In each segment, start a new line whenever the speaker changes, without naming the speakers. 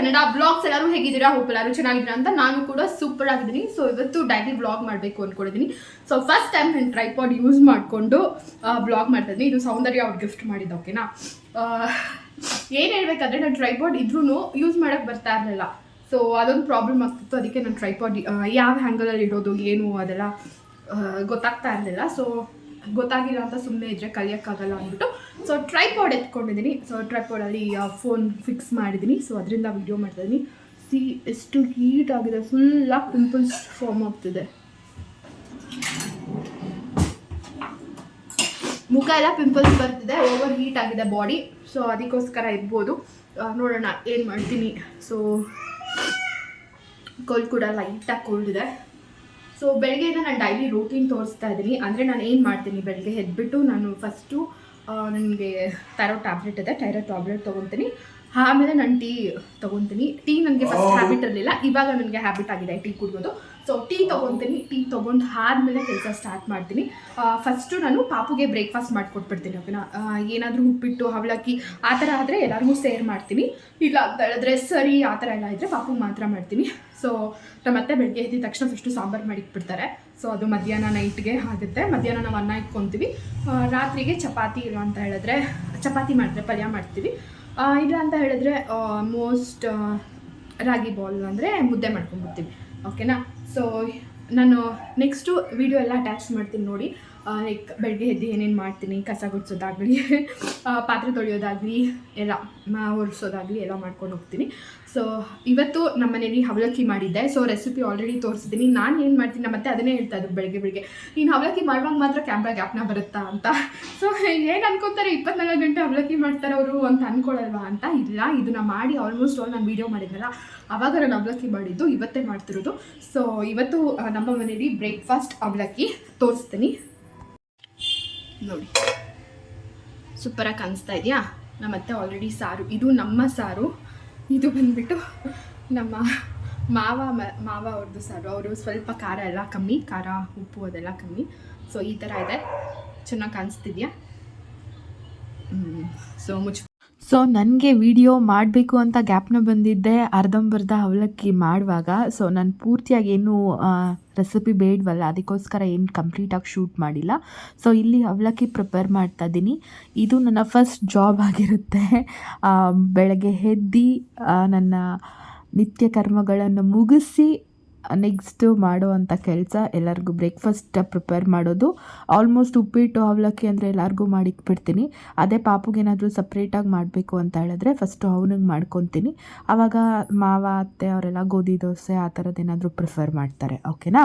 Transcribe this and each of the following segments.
Kannada blogs ಎಲ್ಲರೂ ಹೇಗಿದ್ದೀರಾ? Hope ಎಲ್ಲರೂ ಚೆನ್ನಾಗಿದ್ದೀರಾ ಅಂತ. ನಾನು ಕೂಡ ಸೂಪರ್ ಆಗಿದ್ದೀನಿ. ಸೊ ಇವತ್ತು ಡೈಲಿ ಬ್ಲಾಗ್ ಮಾಡಬೇಕು ಅಂದ್ಕೊಂಡಿದ್ದೀನಿ. ಸೊ ಫಸ್ಟ್ ಟೈಮ್ ನಾನು ಟ್ರೈಪಾಡ್ ಯೂಸ್ ಮಾಡಿಕೊಂಡು ಬ್ಲಾಗ್ ಮಾಡ್ತಾ ಇದ್ದೀನಿ. ಇದು ಸೌಂದರ್ಯ ಅವ್ರು ಗಿಫ್ಟ್ ಮಾಡಿದ್ದು. ಓಕೆನಾ, ಏನು ಹೇಳ್ಬೇಕಂದ್ರೆ ನಾನು ಟ್ರೈಪಾಡ್ ಇದ್ರೂ ಯೂಸ್ ಮಾಡೋಕ್ಕೆ ಬರ್ತಾ ಇರಲಿಲ್ಲ. ಸೊ ಅದೊಂದು ಪ್ರಾಬ್ಲಮ್ ಆಗ್ತಿತ್ತು. ಅದಕ್ಕೆ ನಾನು ಟ್ರೈಪಾಡ್ ಯಾವ ಹ್ಯಾಂಗಲಲ್ಲಿ ಇಡೋದು ಏನು ಅದೆಲ್ಲ ಗೊತ್ತಾಗ್ತಾ ಇರಲಿಲ್ಲ. ಸೊ ಗೊತ್ತಾಗಿಲ್ಲ ಅಂತ ಸುಮ್ಮನೆ ಇದ್ದರೆ ಕಲಿಯೋಕ್ಕಾಗಲ್ಲ ಅಂದ್ಬಿಟ್ಟು ಸೊ ಟ್ರೈಪಾಡ್ ಎತ್ಕೊಂಡಿದ್ದೀನಿ. ಸೊ ಟ್ರೈಪಾಡಲ್ಲಿ ಫೋನ್ ಫಿಕ್ಸ್ ಮಾಡಿದ್ದೀನಿ. ಸೊ ಅದರಿಂದ ವೀಡಿಯೋ ಮಾಡ್ತಾಯಿದ್ದೀನಿ. ಎಷ್ಟು ಹೀಟ್ ಆಗಿದೆ, ಫುಲ್ಲಾಗಿ ಪಿಂಪಲ್ಸ್ ಫಾರ್ಮ್ ಆಗ್ತಿದೆ. ಮುಖ ಎಲ್ಲ ಪಿಂಪಲ್ಸ್ ಬರ್ತಿದೆ, ಓವರ್ ಹೀಟ್ ಆಗಿದೆ ಬಾಡಿ. ಸೊ ಅದಕ್ಕೋಸ್ಕರ ಇರ್ಬೋದು, ನೋಡೋಣ ಏನು ಮಾಡ್ತೀನಿ. ಸೊ ಕೋಲ್ಡ್ ಕೂಡ ಲೈಟಾಗಿ ಕೋಲ್ಡ್ ಇದೆ. ಸೊ ಬೆಳಗ್ಗೆಯಿಂದ ನಾನು ಡೈಲಿ ರೂಟೀನ್ ತೋರಿಸ್ತಾ ಇದ್ದೀನಿ. ಅಂದರೆ ನಾನು ಏನು ಮಾಡ್ತೀನಿ, ಬೆಳಗ್ಗೆ ಎದ್ಬಿಟ್ಟು ನಾನು ಫಸ್ಟು ನನಗೆ ಥೈರಾಯ್ಡ್ ಟ್ಯಾಬ್ಲೆಟ್ ಇದೆ, ಥೈರಾಯ್ಡ್ ಟ್ಯಾಬ್ಲೆಟ್ ತೊಗೊತೀನಿ. ಆಮೇಲೆ ನಾನು ಟೀ ತೊಗೊತೀನಿ. ಟೀ ನನಗೆ ಫಸ್ಟ್ ಹ್ಯಾಬಿಟ್ ಇರಲಿಲ್ಲ, ಇವಾಗ ನನಗೆ ಹ್ಯಾಬಿಟ್ ಆಗಿದೆ ಟೀ ಕುಡಿಯೋದು. So tea ತೊಗೊತೀನಿ. ಟೀ ತೊಗೊಂಡು ಆದಮೇಲೆ ಕೆಲಸ ಸ್ಟಾರ್ಟ್ ಮಾಡ್ತೀನಿ. ಫಸ್ಟು ನಾನು ಪಾಪುಗೆ ಬ್ರೇಕ್ಫಾಸ್ಟ್ ಮಾಡಿಕೊಟ್ಬಿಡ್ತೀನಿ. ಓಕೆನಾ, ಏನಾದರೂ ಉಪ್ಪಿಟ್ಟು ಅವಲಕ್ಕಿ ಆ ಥರ ಆದರೆ ಎಲ್ಲರಿಗೂ ಸೇರ್ ಮಾಡ್ತೀನಿ. ಇಲ್ಲ ಅಂತ ಹೇಳಿದ್ರೆ ಸರಿ ಆ ಥರ ಎಲ್ಲ ಇದ್ದರೆ ಪಾಪುಗೆ ಮಾತ್ರ ಮಾಡ್ತೀನಿ. ಸೊ ಮತ್ತೆ ಬೆಳಗ್ಗೆ ಎದ್ದ ತಕ್ಷಣ ಫಸ್ಟು ಸಾಂಬಾರು ಮಾಡಿಟ್ಬಿಡ್ತಾರೆ. ಸೊ ಅದು ಮಧ್ಯಾಹ್ನ ನೈಟ್ಗೆ ಆಗುತ್ತೆ. ಮಧ್ಯಾಹ್ನ ನಾವು ಅನ್ನ ಇಟ್ಕೊತೀವಿ, ರಾತ್ರಿಗೆ ಚಪಾತಿ ಇಲ್ಲ ಅಂತ ಹೇಳಿದ್ರೆ ಚಪಾತಿ ಮಾಡಿದ್ರೆ ಪಲ್ಯ ಮಾಡ್ತೀವಿ. ಇಲ್ಲ ಅಂತ ಹೇಳಿದ್ರೆ ಮೋಸ್ಟ್ ರಾಗಿ ಬಾಲ್ ಅಂದರೆ ಮುದ್ದೆ ಮಾಡ್ಕೊಂಡ್ಬಿಡ್ತೀವಿ. ಓಕೆನಾ, ಸೊ ನಾನು ನೆಕ್ಸ್ಟು ವೀಡಿಯೋ ಎಲ್ಲ ಅಟ್ಯಾಚ್ ಮಾಡ್ತೀನಿ ನೋಡಿ. ಲೈಕ್ ಬೆಳಗ್ಗೆ ಎದ್ದು ಏನೇನು ಮಾಡ್ತೀನಿ, ಕಸ ಗುಡಿಸೋದಾಗಲಿ, ಪಾತ್ರೆ ತೊಳೆಯೋದಾಗಲಿ, ಎಲ್ಲ ಒರೆಸೋದಾಗಲಿ ಎಲ್ಲ ಮಾಡ್ಕೊಂಡು ಹೋಗ್ತೀನಿ. ಸೊ ಇವತ್ತು ನಮ್ಮ ಮನೇಲಿ ಅವಲಕ್ಕಿ ಮಾಡಿದ್ದೆ. ಸೊ ರೆಸಿಪಿ ಆಲ್ರೆಡಿ ತೋರಿಸಿದ್ದೀನಿ. ನಾನು ಏನು ಮಾಡ್ತೀನಿ, ಮತ್ತೆ ಅದನ್ನೇ ಹೇಳ್ತಾ ಇದ್ರು ಬೆಳಗ್ಗೆ ನೀನು ಅವಲಕ್ಕಿ ಮಾಡುವಾಗ ಮಾತ್ರ ಕ್ಯಾಮ್ರಾ ಗ್ಯಾಪ್ನ ಬರುತ್ತಾ ಅಂತ. ಸೊ ಏನು ಅನ್ಕೊತಾರೆ, 24 ಗಂಟೆ ಅವಲಕ್ಕಿ ಮಾಡ್ತಾರೆ ಅವರು ಅಂತ ಅಂದ್ಕೊಳ್ಳಲ್ವಾ ಅಂತ. ಇಲ್ಲ, ಇದನ್ನ ಮಾಡಿ ಆಲ್ಮೋಸ್ಟ್ ನಾನು ವೀಡಿಯೋ ಮಾಡಿದ್ನಲ್ಲ ಆವಾಗ ನಾನು ಅವಲಕ್ಕಿ ಮಾಡಿದ್ದು, ಇವತ್ತೇ ಮಾಡ್ತಿರೋದು. ಸೊ ಇವತ್ತು ನಮ್ಮ ಮನೇಲಿ ಬ್ರೇಕ್ಫಾಸ್ಟ್ ಅವಲಕ್ಕಿ ತೋರಿಸ್ತೀನಿ ನೋಡಿ. ಸೂಪರಾಗಿ ಕಾಣಿಸ್ತಾ ಇದೆಯಾ? ನಮ್ಮತ್ತೆ ಆಲ್ರೆಡಿ ಸಾರು, ಇದು ನಮ್ಮ ಸಾರು. ಇದು ಬಂದುಬಿಟ್ಟು ನಮ್ಮ ಮಾವ ಅವ್ರದ್ದು ಸಾರು. ಅವರು ಸ್ವಲ್ಪ ಖಾರ ಎಲ್ಲ ಕಮ್ಮಿ, ಖಾರ ಉಪ್ಪು ಅದೆಲ್ಲ ಕಮ್ಮಿ. ಸೊ ಈ ಥರ ಇದೆ, ಚೆನ್ನಾಗಿ ಕಾಣಿಸ್ತಿದ್ಯಾ? ಸೊ ನನಗೆ ವಿಡಿಯೋ ಮಾಡಬೇಕು ಅಂತ ಗ್ಯಾಪ್ನ ಬಂದಿದ್ದೆ ಅರ್ಧಂಬರ್ಧ ಅವಲಕ್ಕಿ ಮಾಡುವಾಗ. ಸೊ ನಾನು ಪೂರ್ತಿಯಾಗಿ ಏನು ರೆಸಿಪಿ ಬೇಡವಲ್ಲ, ಅದಕ್ಕೋಸ್ಕರ ಏನು ಕಂಪ್ಲೀಟಾಗಿ ಶೂಟ್ ಮಾಡಿಲ್ಲ. ಸೊ ಇಲ್ಲಿ ಅವಲಕ್ಕಿ ಪ್ರಿಪೇರ್ ಮಾಡ್ತಾ ಇದ್ದೀನಿ. ಇದು ನನ್ನ ಫಸ್ಟ್ ಜಾಬ್ ಆಗಿರುತ್ತೆ. ಬೆಳಗ್ಗೆ ಎದ್ದು ನನ್ನ ನಿತ್ಯ ಕರ್ಮಗಳನ್ನು ಮುಗಿಸಿ ನೆಕ್ಸ್ಟು ಮಾಡುವಂಥ ಕೆಲಸ ಎಲ್ಲರಿಗೂ ಬ್ರೇಕ್ಫಾಸ್ಟ್ ಪ್ರಿಪೇರ್ ಮಾಡೋದು. ಆಲ್ಮೋಸ್ಟ್ ಉಪ್ಪಿಟ್ಟು ಅವಲಕ್ಕಿ ಅಂದರೆ ಎಲ್ಲರಿಗೂ ಮಾಡಿಕ್ಬಿಡ್ತೀನಿ. ಅದೇ ಪಾಪುಗೇನಾದರೂ ಸಪ್ರೇಟಾಗಿ ಮಾಡಬೇಕು ಅಂತ ಹೇಳಿದ್ರೆ ಫಸ್ಟು ಅವನಿಗೆ ಮಾಡ್ಕೊತೀನಿ. ಆವಾಗ ಮಾವ ಅತ್ತೆ ಅವರೆಲ್ಲ ಗೋಧಿ ದೋಸೆ ಆ ಥರದ್ದೇನಾದರೂ ಪ್ರಿಫರ್ ಮಾಡ್ತಾರೆ. ಓಕೆನಾ,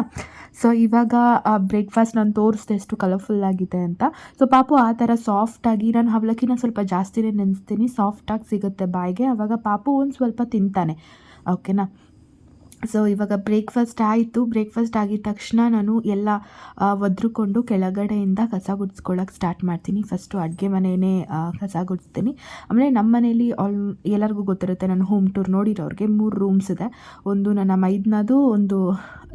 ಸೊ ಇವಾಗ ಬ್ರೇಕ್ಫಾಸ್ಟ್ ನಾನು ತೋರಿಸ್ದೆ ಎಷ್ಟು ಕಲರ್ಫುಲ್ಲಾಗಿದೆ ಅಂತ. ಸೊ ಪಾಪು ಆ ಥರ ಸಾಫ್ಟಾಗಿ, ನಾನು ಅವಲಕ್ಕಿನ ಸ್ವಲ್ಪ ಜಾಸ್ತಿನೇ ನೆನೆಸ್ತೀನಿ, ಸಾಫ್ಟಾಗಿ ಸಿಗುತ್ತೆ ಬಾಯಿಗೆ. ಆವಾಗ ಪಾಪು ಒಂದು ಸ್ವಲ್ಪ ತಿಂತಾನೆ. ಓಕೆನಾ, ಸೊ ಇವಾಗ ಬ್ರೇಕ್ಫಾಸ್ಟ್ ಆಯಿತು. ಬ್ರೇಕ್ಫಾಸ್ಟ್ ಆಗಿದ ತಕ್ಷಣ ನಾನು ಎಲ್ಲ ಒದ್ರುಕೊಂಡು ಕೆಳಗಡೆಯಿಂದ ಕಸ ಗುಡಿಸ್ಕೊಳ್ಳೋಕೆ ಸ್ಟಾರ್ಟ್ ಮಾಡ್ತೀನಿ. ಫಸ್ಟು ಅಡುಗೆ ಮನೆಯೇ ಕಸ ಗುಡಿಸ್ತೀನಿ. ಆಮೇಲೆ ನಮ್ಮ ಮನೇಲಿ ಎಲ್ಲರಿಗೂ ಗೊತ್ತಿರುತ್ತೆ, ನಾನು ಹೋಮ್ ಟೂರ್ ನೋಡಿರೋರಿಗೆ 3 ರೂಮ್ಸ್ ಇದೆ. ಒಂದು ನನ್ನ ಮೈದ್ನದು, ಒಂದು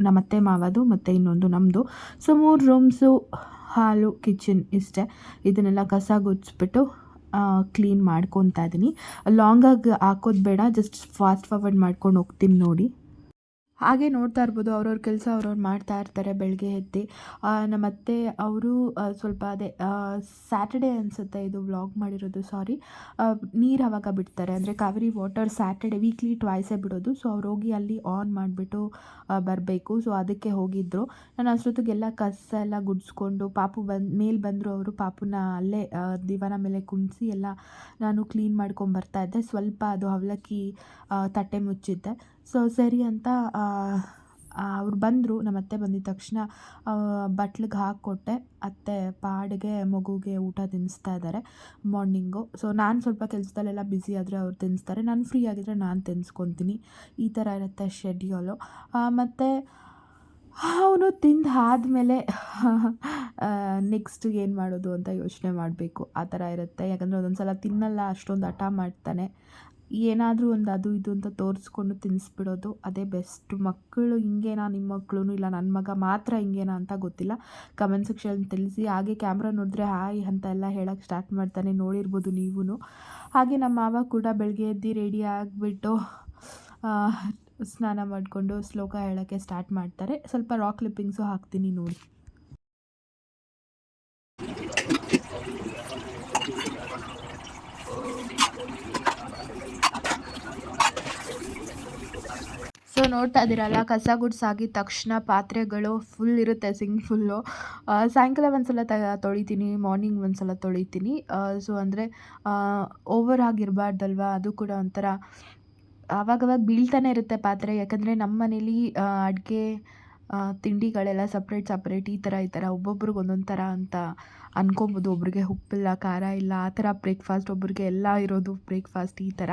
ನಮ್ಮತ್ತೆ ಮಾವದು, ಮತ್ತು ಇನ್ನೊಂದು ನಮ್ಮದು. ಸೊ 3 ರೂಮ್ಸು, ಹಾಲು, ಕಿಚನ್ ಇಷ್ಟೇ. ಇದನ್ನೆಲ್ಲ ಕಸ ಗುಡಿಸ್ಬಿಟ್ಟು ಕ್ಲೀನ್ ಮಾಡ್ಕೊತಾ ಇದ್ದೀನಿ. ಲಾಂಗಾಗಿ ಹಾಕೋದು ಬೇಡ, ಜಸ್ಟ್ ಫಾಸ್ಟ್ ಫಾರ್ವರ್ಡ್ ಮಾಡ್ಕೊಂಡು ಹೋಗ್ತೀನಿ ನೋಡಿ. ಹಾಗೆ ನೋಡ್ತಾ ಇರ್ಬೋದು, ಅವ್ರವ್ರ ಕೆಲಸ ಅವ್ರವ್ರು ಮಾಡ್ತಾ ಇರ್ತಾರೆ ಬೆಳಗ್ಗೆ ಎದ್ದು. ನಮ್ಮತ್ತೆ ಅವರು ಸ್ವಲ್ಪ ಅದೇ ಸ್ಯಾಟರ್ಡೇ ಅನಿಸುತ್ತೆ ಇದು ವ್ಲಾಗ್ ಮಾಡಿರೋದು, ಸಾರಿ. ನೀರು ಆವಾಗ ಬಿಡ್ತಾರೆ, ಅಂದರೆ ಕಾವೇರಿ ವಾಟರ್ ಸ್ಯಾಟರ್ಡೇ ವೀಕ್ಲಿ ಟ್ವೈಸೇ ಬಿಡೋದು. ಸೊ ಅವ್ರು ಹೋಗಿ ಅಲ್ಲಿ ಆನ್ ಮಾಡಿಬಿಟ್ಟು ಬರಬೇಕು. ಸೊ ಅದಕ್ಕೆ ಹೋಗಿದ್ದರು. ನಾನು ಅಷ್ಟೊತ್ತಿಗೆಲ್ಲ ಕಸ ಎಲ್ಲ ಗುಡಿಸ್ಕೊಂಡು ಪಾಪು ಮೇಲೆ ಬಂದರು. ಅವರು ಪಾಪುನ ಅಲ್ಲೇ ದಿವಾನ ಮೇಲೆ ಕುಣಿಸಿ ಎಲ್ಲ ನಾನು ಕ್ಲೀನ್ ಮಾಡ್ಕೊಂಬರ್ತಾಯಿದ್ದೆ. ಸ್ವಲ್ಪ ಅದು ಅವಲಕ್ಕಿ ತಟ್ಟೆ ಮುಚ್ಚಿದ್ದೆ. ಸೊ ಸರಿ ಅಂತ ಅವ್ರು ಬಂದರು. ನಮ್ಮತ್ತೆ ಬಂದಿದ್ದ ತಕ್ಷಣ ಬಟ್ಲಿಗೆ ಹಾಕ್ಕೊಟ್ಟೆ. ಅತ್ತೆ ಪಾಡಿಗೆ ಮಗುಗೆ ಊಟ ತಿನ್ನಿಸ್ತಾ ಇದ್ದಾರೆ ಮಾರ್ನಿಂಗು. ಸೊ ನಾನು ಸ್ವಲ್ಪ ಕೆಲಸದಲ್ಲೆಲ್ಲ ಬ್ಯುಸಿ ಆದರೆ ಅವ್ರು ತಿನ್ನಿಸ್ತಾರೆ, ನಾನು ಫ್ರೀ ಆಗಿದ್ದರೆ ನಾನು ತಿನ್ನಿಸ್ಕೊತೀನಿ. ಈ ಥರ ಇರುತ್ತೆ ಶೆಡ್ಯೂಲು. ಮತ್ತು ಅವನು ತಿಂದು ಆದಮೇಲೆ ನೆಕ್ಸ್ಟ್ ಏನು ಮಾಡೋದು ಅಂತ ಯೋಚನೆ ಮಾಡಬೇಕು. ಆ ಥರ ಇರುತ್ತೆ. ಯಾಕಂದರೆ ಒಂದೊಂದು ಸಲ ತಿನ್ನಲ್ಲ, ಅಷ್ಟೊಂದು ಹಠ ಮಾಡ್ತಾನೆ. ಏನಾದರೂ ಒಂದು ಅದು ಇದು ಅಂತ ತೋರಿಸ್ಕೊಂಡು ತಿನ್ನಿಸ್ಬಿಡೋದು, ಅದೇ ಬೆಸ್ಟು. ಮಕ್ಕಳು ಹಿಂಗೇನಾ, ನಿಮ್ಮ ಮಕ್ಕಳು ಇಲ್ಲ ನನ್ನ ಮಗ ಮಾತ್ರ ಹಿಂಗೇನಾ ಅಂತ ಗೊತ್ತಿಲ್ಲ, ಕಮೆಂಟ್ ಸೆಕ್ಷನ್ ತಿಳಿಸಿ. ಹಾಗೆ ಕ್ಯಾಮ್ರಾ ನೋಡಿದ್ರೆ ಹಾಯ್ ಅಂತ ಎಲ್ಲ ಹೇಳೋಕ್ಕೆ ಸ್ಟಾರ್ಟ್ ಮಾಡ್ತಾನೆ, ನೋಡಿರ್ಬೋದು ನೀವೂ. ಹಾಗೆ ನಮ್ಮ ಮಾವ ಕೂಡ ಬೆಳಗ್ಗೆ ಎದ್ದು ರೆಡಿ ಆಗಿಬಿಟ್ಟು ಸ್ನಾನ ಮಾಡಿಕೊಂಡು ಶ್ಲೋಕ ಹೇಳೋಕ್ಕೆ ಸ್ಟಾರ್ಟ್ ಮಾಡ್ತಾರೆ. ಸ್ವಲ್ಪ ರಾಕ್ ಕ್ಲಿಪ್ಪಿಂಗ್ಸು ಹಾಕ್ತೀನಿ ನೋಡಿ. ಸೊ ನೋಡ್ತಾ ಇದ್ದೀರಲ್ಲ, ಕಸ ಗುಡ್ಸಾಗಿದ ತಕ್ಷಣ ಪಾತ್ರೆಗಳು ಫುಲ್ ಇರುತ್ತೆ, ಸಿಂಕ್ ಫುಲ್ಲು. ಸಾಯಂಕಾಲ ಒಂದ್ಸಲ ತೊಳಿತೀನಿ, ಮಾರ್ನಿಂಗ್ ಒಂದ್ಸಲ ತೊಳಿತೀನಿ. ಸೊ ಅಂದರೆ ಓವರ್ ಆಗಿರಬಾರ್ದಲ್ವ, ಅದು ಕೂಡ ಒಂಥರ ಆವಾಗವಾಗ ಬೀಳ್ತಾನೆ ಇರುತ್ತೆ ಪಾತ್ರೆ. ಯಾಕಂದರೆ ನಮ್ಮ ಮನೇಲಿ ಅಡುಗೆ ತಿಂಡಿಗಳೆಲ್ಲ ಸಪ್ರೇಟ್ ಈ ಥರ ಒಬ್ಬೊಬ್ರಿಗೆ ಒಂದೊಂದು ಥರ ಅಂತ ಅನ್ಕೊಬೋದು. ಒಬ್ರಿಗೆ ಉಪ್ಪಿಲ್ಲ, ಖಾರ ಇಲ್ಲ, ಆ ಥರ ಬ್ರೇಕ್ಫಾಸ್ಟ್, ಒಬ್ರಿಗೆ ಎಲ್ಲ ಇರೋದು ಬ್ರೇಕ್ಫಾಸ್ಟ್ ಈ ಥರ.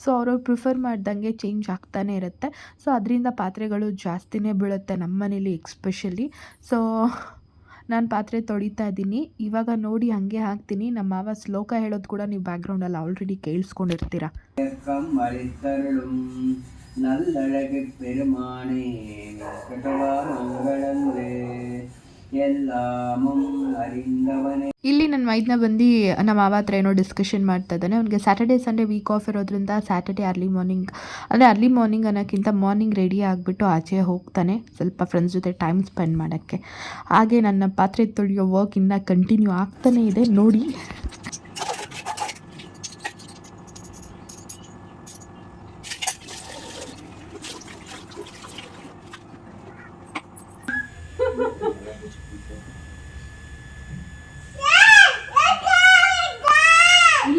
ಸೊ ಅವ್ರವ್ರು ಪ್ರಿಫರ್ ಮಾಡ್ದಂಗೆ ಚೇಂಜ್ ಆಗ್ತಾನೆ ಇರುತ್ತೆ. ಸೊ ಅದರಿಂದ ಪಾತ್ರೆಗಳು ಜಾಸ್ತಿನೇ ಬೀಳುತ್ತೆ ನಮ್ಮ ಮನೇಲಿ ಎಕ್ಸ್ಪೆಷಲಿ. ಸೊ ನಾನು ಪಾತ್ರೆ ತೊಳಿತಾ ಇದ್ದೀನಿ ಇವಾಗ ನೋಡಿ, ಹಾಗೆ ಹಾಕ್ತೀನಿ. ನಮ್ಮ ಮಾವ ಶ್ಲೋಕ ಹೇಳೋದು ಕೂಡ ನೀವು ಬ್ಯಾಕ್ಗ್ರೌಂಡಲ್ಲಿ ಆಲ್ರೆಡಿ ಕೇಳಿಸ್ಕೊಂಡಿರ್ತೀರ. நல்லழகு பெருமானே மங்களங்களே ಎಲ್ಲಾಮಂ ಅರಿಂದವನೇ. ಇಲ್ಲಿ ನನ್ನ ಮೈದ್ನ ಬಂದು ನಮ್ಮ ಮಾವ ಹತ್ರ ಏನೋ ಡಿಸ್ಕಷನ್ ಮಾಡ್ತಾ ಇದ್ದಾನೆ. ಅವ್ನಿಗೆ ಸ್ಯಾಟರ್ಡೇ ಸಂಡೇ ವೀಕ್ ಆಫ್ ಇರೋದ್ರಿಂದ ಸ್ಯಾಟರ್ಡೇ ಅರ್ಲಿ ಮಾರ್ನಿಂಗ್ ಅನ್ನೋಕ್ಕಿಂತ ಮಾರ್ನಿಂಗ್ ರೆಡಿ ಆಗಿಬಿಟ್ಟು ಆಚೆ ಹೋಗ್ತಾನೆ ಸ್ವಲ್ಪ ಫ್ರೆಂಡ್ಸ್ ಜೊತೆ ಟೈಮ್ ಸ್ಪೆಂಡ್ ಮಾಡೋಕ್ಕೆ. ಹಾಗೆ ನನ್ನ ಪಾತ್ರೆ ತೊಳೆಯೋ ವರ್ಕ್ ಇನ್ನೂ ಕಂಟಿನ್ಯೂ ಆಗ್ತಾನೇ ಇದೆ ನೋಡಿ.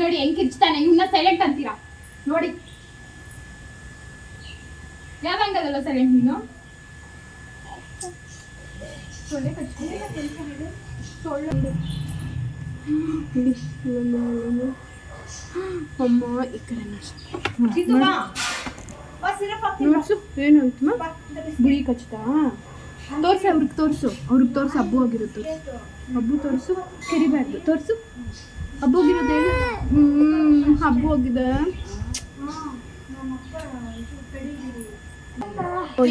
ನೋಡಿ ಹೆಂಗ್ ಕಿರ್ಚ್ತಾನೆ, ಇವನ್ನ ಸೈಲೆಂಟ್ ಅಂತೀರಾ ನೋಡಿ. ಯಾವ ಹಂಗಲ್ಲ ಸೈಲೆಂಟ್ ನೀನು. ಅಮ್ಮ ಈ ಕಡೆ ನೋಡ್ಸು, ಏನು ಗುಳಿ ಕಚ್ತಾ ತೋರ್ಸು, ಅವ್ರಿಗೆ ತೋರಿಸು ಹಬ್ಬು ಹೋಗಿರುತ್ತೆ. ಹಬ್ಬು ತೋರಿಸು, ಕರಿಬಾರ್ದು, ತೋರಿಸು ಹಬ್ಬು ಹೋಗಿರೋದು. ಹಬ್ಬು ಹೋಗಿದೆ.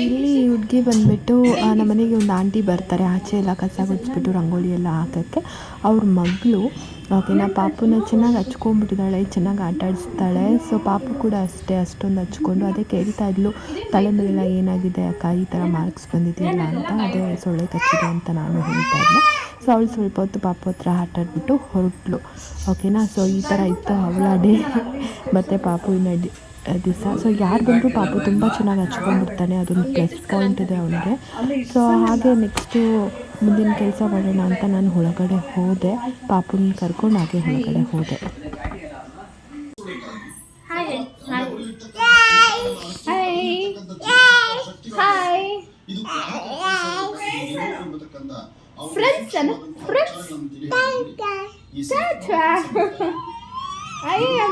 ಇಲ್ಲಿ ಹುಡುಗಿ ಬಂದುಬಿಟ್ಟು ನಮ್ಮ ಮನೆಗೆ ಒಂದು ಆಂಟಿ ಬರ್ತಾರೆ, ಆಚೆ ಎಲ್ಲ ಕಸ ಗುಡಿಸ್ಬಿಟ್ಟು ರಂಗೋಲಿ ಎಲ್ಲ ಹಾಕೋಕ್ಕೆ. ಅವ್ರ ಮಗಳು ಓಕೆನಾ, ಪಾಪುನ ಚೆನ್ನಾಗಿ ಹಚ್ಕೊಂಡ್ಬಿಟ್ಟಿದ್ದಾಳೆ, ಚೆನ್ನಾಗಿ ಆಟ ಆಡಿಸ್ತಾಳೆ. ಸೊ ಪಾಪು ಕೂಡ ಅಷ್ಟೇ ಅಷ್ಟೊಂದು ಹಚ್ಕೊಂಡು ಅದೇ ಕೇಳ್ತಾ ಇದ್ಲು, ತಲೆ ಮೇಲೆಲ್ಲ ಏನಾಗಿದೆ ಅಕ್ಕ, ಈ ಥರ ಮಾರ್ಕ್ಸ್ ಬಂದಿದೆಯಲ್ಲ ಅಂತ. ಅದೇ ಸೊಳ್ಳೆ ಕಚ್ಚಿದೆ ಅಂತ ನಾನು ಹೇಳ್ತಾ ಇದ್ದೆ. ಸೊ ಅವಳು ಸ್ವಲ್ಪ ಹೊತ್ತು ಪಾಪು ಹತ್ರ ಆಟ ಆಡ್ಬಿಟ್ಟು ಹೊರಟ್ಲು ಓಕೆನಾ. ಸೊ ಈ ಥರ ಇತ್ತು ಅವಳ ಡೇ ಮತ್ತು ಪಾಪುವಿನ ದಿವಸ. ಸೊ ಯಾರು ಬಂದರೂ ಪಾಪು ತುಂಬ ಚೆನ್ನಾಗಿ ಹಚ್ಕೊಂಡ್ಬಿಡ್ತಾನೆ, ಅದೊಂದು ಪ್ಲಸ್ ಪಾಯಿಂಟ್ ಇದೆ ಅವನಿಗೆ. ಸೊ ಹಾಗೆ ನೆಕ್ಸ್ಟು ಮುಂದಿನ ಕೆಲಸ ಮಾಡೋಣ ಅಂತ ನಾನು ಒಳಗಡೆ ಹೋದೆ, ಪಾಪುನ ಕರ್ಕೊಂಡು ಹಾಗೆ ಒಳಗಡೆ ಹೋದೆ.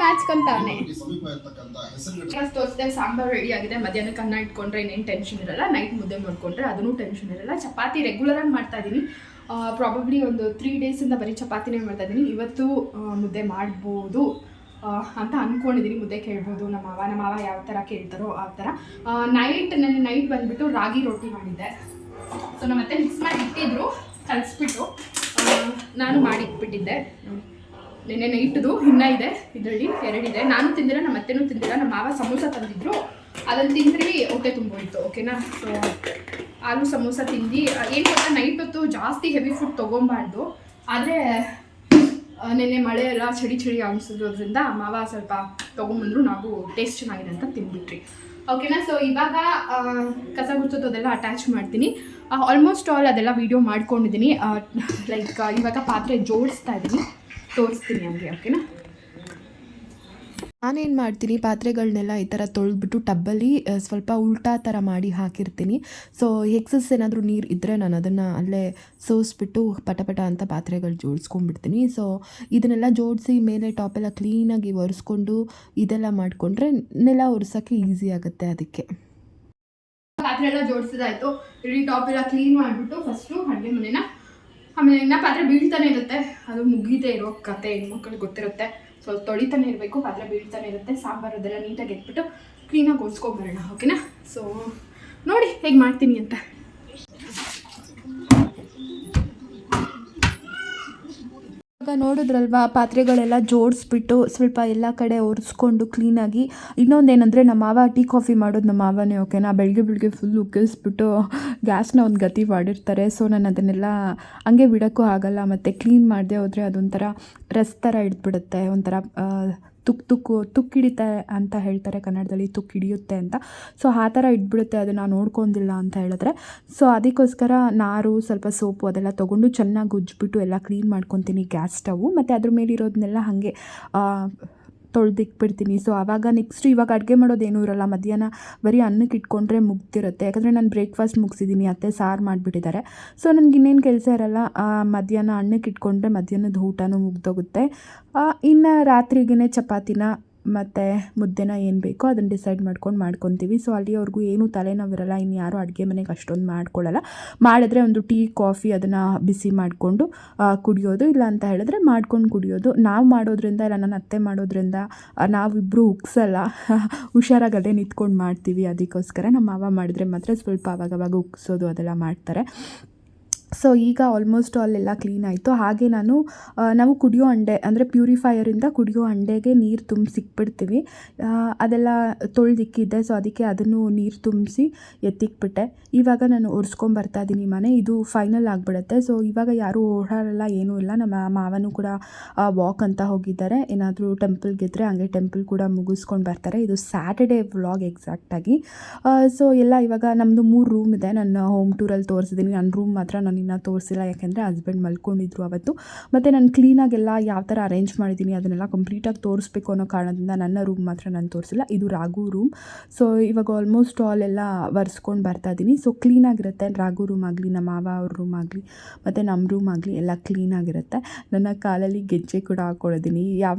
ನಾಚ್ಕೊಂತಾವನೆ. ತೋರಿಸಿದೆ ಸಾಂಬಾರು ರೆಡಿ ಆಗಿದೆ. ಮಧ್ಯಾಹ್ನಕ್ಕೆ ಅನ್ನ ಇಟ್ಕೊಂಡ್ರೆ ಇನ್ನೇನು ಟೆನ್ಷನ್ ಇರಲ್ಲ. ನೈಟ್ ಮುದ್ದೆ ಮಾಡ್ಕೊಂಡ್ರೆ ಅದನ್ನೂ ಟೆನ್ಷನ್ ಇರಲ್ಲ. ಚಪಾತಿ ರೆಗ್ಯುಲರಾಗಿ ಮಾಡ್ತಾ ಇದ್ದೀನಿ. ಪ್ರಾಬಬ್ಲಿ ಒಂದು 3 ಡೇಸಿಂದ ಬರೀ ಚಪಾತಿನೇ ಮಾಡ್ತಾ ಇದ್ದೀನಿ. ಇವತ್ತು ಮುದ್ದೆ ಮಾಡ್ಬೋದು ಅಂತ ಅಂದ್ಕೊಂಡಿದ್ದೀನಿ. ಮುದ್ದೆ ಕೇಳ್ಬೋದು ನಮ್ಮ ಮಾವ ಯಾವ ಥರ ಕೇಳ್ತಾರೋ ಆ ಥರ. ನೈಟ್ ಬಂದುಬಿಟ್ಟು ರಾಗಿ ರೊಟ್ಟಿ ಮಾಡಿದ್ದೆ. ಸೊ ನಮ್ಮ ಮತ್ತೆ ಮಿಕ್ಸ್ ಮಾಡಿ ಇಟ್ಟಿದ್ರು, ಕಲಿಸ್ಬಿಟ್ಟು ನಾನು ಮಾಡಿ ಇಟ್ಬಿಟ್ಟಿದ್ದೆ. ನೆನ್ನೆ ನೈಟ್ದು ಇನ್ನೂ ಇದೆ, ಇದರಲ್ಲಿ 2 ಇದೆ. ನಾನು ತಿಂದಿಲ್ಲ, ನಮ್ಮ ಅತ್ತೆನೂ ತಿಂದಿಲ್ಲ. ನಮ್ಮ ಮಾವ ಸಮೋಸ ತಂದಿದ್ರು, ಅದನ್ನು ತಿಂದ್ರಿ ಹೊಟ್ಟೆ ತುಂಬೋಯ್ತು ಓಕೆನಾ. ಸೊ ಆಲೂ ಸಮೋಸ ತಿಂದು ಏನು ಗೊತ್ತಾ, ನೈಟ್ ಹೊತ್ತು ಜಾಸ್ತಿ ಹೆವಿ ಫುಡ್ ತೊಗೊಬಾರ್ದು. ಆದರೆ ನೆನ್ನೆ ಮಳೆ ಎಲ್ಲ ಚಳಿ ಅನಿಸಿದ್ರಿಂದ ಮಾವ ಸ್ವಲ್ಪ ತೊಗೊಂಬಂದ್ರು, ನಾವು ಟೇಸ್ಟ್ ಚೆನ್ನಾಗಿದೆ ಅಂತ ತಿಂದ್ಬಿಟ್ರಿ ಓಕೆನಾ. ಸೊ ಇವಾಗ ಕಸ ಗುಡಿಸೋದು ಅದೆಲ್ಲ ಅಟ್ಯಾಚ್ ಮಾಡ್ತೀನಿ. ಆಲ್ಮೋಸ್ಟ್ ಆಲ್ ಅದೆಲ್ಲ ವೀಡಿಯೋ ಮಾಡ್ಕೊಂಡಿದ್ದೀನಿ. ಲೈಕ್ ಇವಾಗ ಪಾತ್ರೆ ಜೋಡಿಸ್ತಾ ಇದ್ದೀನಿ, ತೋರಿಸ್ತೀನಿ ಹಂಗೆ ಓಕೆನಾ.
ನಾನೇನು ಮಾಡ್ತೀನಿ, ಪಾತ್ರೆಗಳನ್ನೆಲ್ಲ ಈ ಥರ ತೊಳೆದ್ಬಿಟ್ಟು ಟಬ್ಬಲ್ಲಿ ಸ್ವಲ್ಪ ಉಲ್ಟಾ ಥರ ಮಾಡಿ ಹಾಕಿರ್ತೀನಿ. ಸೊ ಎಕ್ಸಸ್ ಏನಾದರೂ ನೀರು ಇದ್ದರೆ ನಾನು ಅದನ್ನು ಅಲ್ಲೇ ಸೋಸ್ಬಿಟ್ಟು ಪಟ ಅಂತ ಪಾತ್ರೆಗಳು ಜೋಡಿಸ್ಕೊಂಡ್ಬಿಡ್ತೀನಿ. ಸೊ ಇದನ್ನೆಲ್ಲ ಜೋಡಿಸಿ ಮೇಲೆ ಟಾಪೆಲ್ಲ ಕ್ಲೀನಾಗಿ ಒರೆಸ್ಕೊಂಡು ಇದೆಲ್ಲ ಮಾಡಿಕೊಂಡ್ರೆ ನೆಲ ಒರೆಸೋಕ್ಕೆ ಈಸಿ ಆಗುತ್ತೆ. ಅದಕ್ಕೆ
ಪಾತ್ರೆ ಎಲ್ಲ ಜೋಡಿಸಿದಾಯಿತು. ಇಲ್ಲಿ ಟಾಪೆಲ್ಲ ಕ್ಲೀನ್ ಮಾಡಿಬಿಟ್ಟು ಫಸ್ಟು ಅಡುಗೆ ಮನೆನ, ಆಮೇಲೆ ಇನ್ನೂ ಪಾತ್ರೆ ಬೀಳ್ತಾನೆ ಇರುತ್ತೆ, ಅದು ಮುಗಿದೇ ಇರೋ ಕತೆ ಹೆಣ್ಮಕ್ಳಿಗೆ ಗೊತ್ತಿರುತ್ತೆ. ಸೊ ತೊಳಿತಾನೆ ಇರಬೇಕು, ಪಾತ್ರೆ ಬೀಳ್ತಾನೆ ಇರುತ್ತೆ. ಸಾಂಬಾರು ಅದೆಲ್ಲ ನೀಟಾಗಿ ಎತ್ಬಿಟ್ಟು ಕ್ಲೀನಾಗಿ ಒರೆಸ್ಕೊಂಬರೋಣ ಓಕೆನಾ. ಸೊ ನೋಡಿ ಹೇಗೆ ಮಾಡ್ತೀನಿ ಅಂತ.
ಇವಾಗ ಇವಾಗ ನೋಡಿದ್ರಲ್ವಾ ಪಾತ್ರೆಗಳೆಲ್ಲ ಜೋಡಿಸ್ಬಿಟ್ಟು ಸ್ವಲ್ಪ ಎಲ್ಲ ಕಡೆ ಒರೆಸ್ಕೊಂಡು ಕ್ಲೀನಾಗಿ. ಇನ್ನೊಂದೇನೆಂದರೆ ನಮ್ಮ ಮಾವ ಟೀ ಕಾಫಿ ಮಾಡೋದು ನಮ್ಮ ಮಾವನೇ ಓಕೆನಾ. ಬೆಳಗ್ಗೆ ಫುಲ್ ಉಕ್ಕಿಸ್ಬಿಟ್ಟು ಗ್ಯಾಸ್ನ ಒಂದು ಗತಿ ಮಾಡಿರ್ತಾರೆ. ಸೊ ನಾನು ಅದನ್ನೆಲ್ಲ ಹಂಗೆ ಬಿಡೋಕ್ಕೂ ಆಗಲ್ಲ. ಮತ್ತು ಕ್ಲೀನ್ ಮಾಡದೆ ಹೋದರೆ ಅದೊಂಥರ ರಸ್ ಥರ ಹಿಡಿದ್ಬಿಡುತ್ತೆ. ಒಂಥರ ತುಕ್ಕಿಡಿತೆ ಅಂತ ಹೇಳ್ತಾರೆ ಕನ್ನಡದಲ್ಲಿ, ತುಕ್ಕಿಡಿಯುತ್ತೆ ಅಂತ. ಸೊ ಆ ಥರ ಇಟ್ಬಿಡುತ್ತೆ ಅದು ನಾವು ನೋಡ್ಕೊಂಡಿಲ್ಲ ಅಂತ ಹೇಳಿದ್ರೆ. ಸೊ ಅದಕ್ಕೋಸ್ಕರ ನಾರು ಸ್ವಲ್ಪ ಸೋಪು ಅದೆಲ್ಲ ತೊಗೊಂಡು ಚೆನ್ನಾಗಿ ಉಜ್ಜಿಬಿಟ್ಟು ಎಲ್ಲ ಕ್ಲೀನ್ ಮಾಡ್ಕೊತೀನಿ ಗ್ಯಾಸ್ ಸ್ಟವು. ಮತ್ತು ಅದ್ರ ಮೇಲಿರೋದನ್ನೆಲ್ಲ ಹಾಗೆ ತೊಳೆದಿಕ್ಬಿಡ್ತೀನಿ. ಸೊ ಆವಾಗ ನೆಕ್ಸ್ಟ್ ಇವಾಗ ಅಡುಗೆ ಮಾಡೋದೇನೂ ಇರೋಲ್ಲ. ಮಧ್ಯಾಹ್ನ ಬರೀ ಅನ್ನಕ್ಕೆ ಇಟ್ಕೊಂಡ್ರೆ ಮುಗ್ದಿರುತ್ತೆ. ಯಾಕಂದರೆ ನಾನು ಬ್ರೇಕ್ಫಾಸ್ಟ್ ಮುಗಿಸಿದ್ದೀನಿ, ಅತ್ತೆ ಸಾರು ಮಾಡಿಬಿಟ್ಟಿದ್ದಾರೆ. ಸೊ ನನಗೆ ಇನ್ನೇನು ಕೆಲಸ ಇರೋಲ್ಲ. ಮಧ್ಯಾಹ್ನ ಅನ್ನಕ್ಕೆ ಇಟ್ಕೊಂಡ್ರೆ ಮಧ್ಯಾಹ್ನದ ಊಟನೂ ಮುಗ್ದೋಗುತ್ತೆ. ಇನ್ನು ರಾತ್ರಿಗೇ ಚಪಾತಿನ ಮತ್ತು ಮುದ್ದೆನ ಏನು ಬೇಕೋ ಅದನ್ನು ಡಿಸೈಡ್ ಮಾಡ್ಕೊತೀವಿ. ಸೊ ಅಲ್ಲಿವರೆಗೂ ಏನೂ ತಲೆನೋವಿರಲ್ಲ. ಇನ್ನು ಯಾರೂ ಅಡುಗೆ ಮನೆಗೆ ಅಷ್ಟೊಂದು ಮಾಡ್ಕೊಳ್ಳಲ್ಲ. ಮಾಡಿದ್ರೆ ಒಂದು ಟೀ ಕಾಫಿ ಅದನ್ನು ಬಿಸಿ ಮಾಡಿಕೊಂಡು ಕುಡಿಯೋದು, ಇಲ್ಲ ಅಂತ ಹೇಳಿದ್ರೆ ಮಾಡ್ಕೊಂಡು ಕುಡಿಯೋದು. ನಾವು ಮಾಡೋದ್ರಿಂದ ಇಲ್ಲ ನನ್ನ ಅತ್ತೆ ಮಾಡೋದ್ರಿಂದ ನಾವಿಬ್ಬರು ಉಕ್ಸಲ್ಲ. ಹುಷಾರಾಗಿ ಅದೇ ನಿಂತ್ಕೊಂಡು ಮಾಡ್ತೀವಿ. ಅದಕ್ಕೋಸ್ಕರ ನಮ್ಮ ಮಾವ ಮಾಡಿದ್ರೆ ಮಾತ್ರ ಸ್ವಲ್ಪ ಆವಾಗವಾಗ ಉಕ್ಸೋದು ಅದೆಲ್ಲ ಮಾಡ್ತಾರೆ. ಸೊ ಈಗ ಆಲ್ಮೋಸ್ಟ್ ಅಲ್ಲೆಲ್ಲ ಕ್ಲೀನ್ ಆಯಿತು. ಹಾಗೆ ನಾವು ಕುಡಿಯೋ ಹಂಡೆ ಅಂದರೆ ಪ್ಯೂರಿಫೈಯರಿಂದ ಕುಡಿಯೋ ಹಂಡೆಗೆ ನೀರು ತುಂಬಿಸಿಕ್ಬಿಡ್ತೀವಿ. ಅದೆಲ್ಲ ತೊಳೆದಿಕ್ಕಿದ್ದೆ. ಸೊ ಅದಕ್ಕೆ ಅದನ್ನು ನೀರು ತುಂಬಿಸಿ ಎತ್ತಿಕ್ಬಿಟ್ಟೆ. ಇವಾಗ ನಾನು ಒರೆಸ್ಕೊಂಬರ್ತಾಯಿದ್ದೀನಿ ಮನೆ. ಇದು ಫೈನಲ್ ಆಗಿಬಿಡುತ್ತೆ. ಸೊ ಇವಾಗ ಯಾರೂ ಓಡಾಡಲ್ಲ, ಏನೂ ಇಲ್ಲ. ನಮ್ಮ ಮಾವನೂ ಕೂಡ ವಾಕ್ ಅಂತ ಹೋಗಿದ್ದಾರೆ. ಏನಾದರೂ ಟೆಂಪಲ್ಗಿದ್ರೆ ಹಂಗೆ ಟೆಂಪಲ್ ಕೂಡ ಮುಗಿಸ್ಕೊಂಡು ಬರ್ತಾರೆ. ಇದು ಸ್ಯಾಟರ್ಡೇ ವ್ಲಾಗ್ ಎಕ್ಸಾಕ್ಟಾಗಿ. ಸೊ ಎಲ್ಲ ಇವಾಗ ನಮ್ಮದು 3 ರೂಮ್ ಇದೆ. ನಾನು ಹೋಮ್ ಟೂರಲ್ಲಿ ತೋರಿಸಿದ್ದೀನಿ. ನನ್ನ ರೂಮ್ ಮಾತ್ರ ನಾನು ಇನ್ನೂ ತೋರಿಸಿಲ್ಲ, ಯಾಕೆಂದರೆ ಹಸ್ಬೆಂಡ್ ಮಲ್ಕೊಂಡಿದ್ರು ಅವತ್ತು. ಮತ್ತು ನಾನು ಕ್ಲೀನಾಗೆಲ್ಲ ಯಾವ ಥರ ಅರೇಂಜ್ ಮಾಡಿದ್ದೀನಿ ಅದನ್ನೆಲ್ಲ ಕಂಪ್ಲೀಟಾಗಿ ತೋರಿಸ್ಬೇಕು ಅನ್ನೋ ಕಾರಣದಿಂದ ನನ್ನ ರೂಮ್ ಮಾತ್ರ ನಾನು ತೋರಿಸಿಲ್ಲ. ಇದು ರಾಘು ರೂಮ್. ಸೊ ಇವಾಗ ಆಲ್ಮೋಸ್ಟ್ ಆಲ್ ಎಲ್ಲ ಒರೆಸ್ಕೊಂಡು ಬರ್ತಾಯಿದ್ದೀನಿ. ಸೊ ಕ್ಲೀನಾಗಿರುತ್ತೆ. ರಾಘು ರೂಮ್ ಆಗಲಿ, ನಮ್ಮ ಮಾವ ಅವ್ರ ರೂಮ್ ಆಗಲಿ, ಮತ್ತು ನಮ್ಮ ರೂಮ್ ಆಗಲಿ ಎಲ್ಲ ಕ್ಲೀನಾಗಿರುತ್ತೆ. ನನ್ನ ಕಾಲಲ್ಲಿ ಗೆಜ್ಜೆ ಕೂಡ ಹಾಕ್ಕೊಳ್ಳೋದೀನಿ.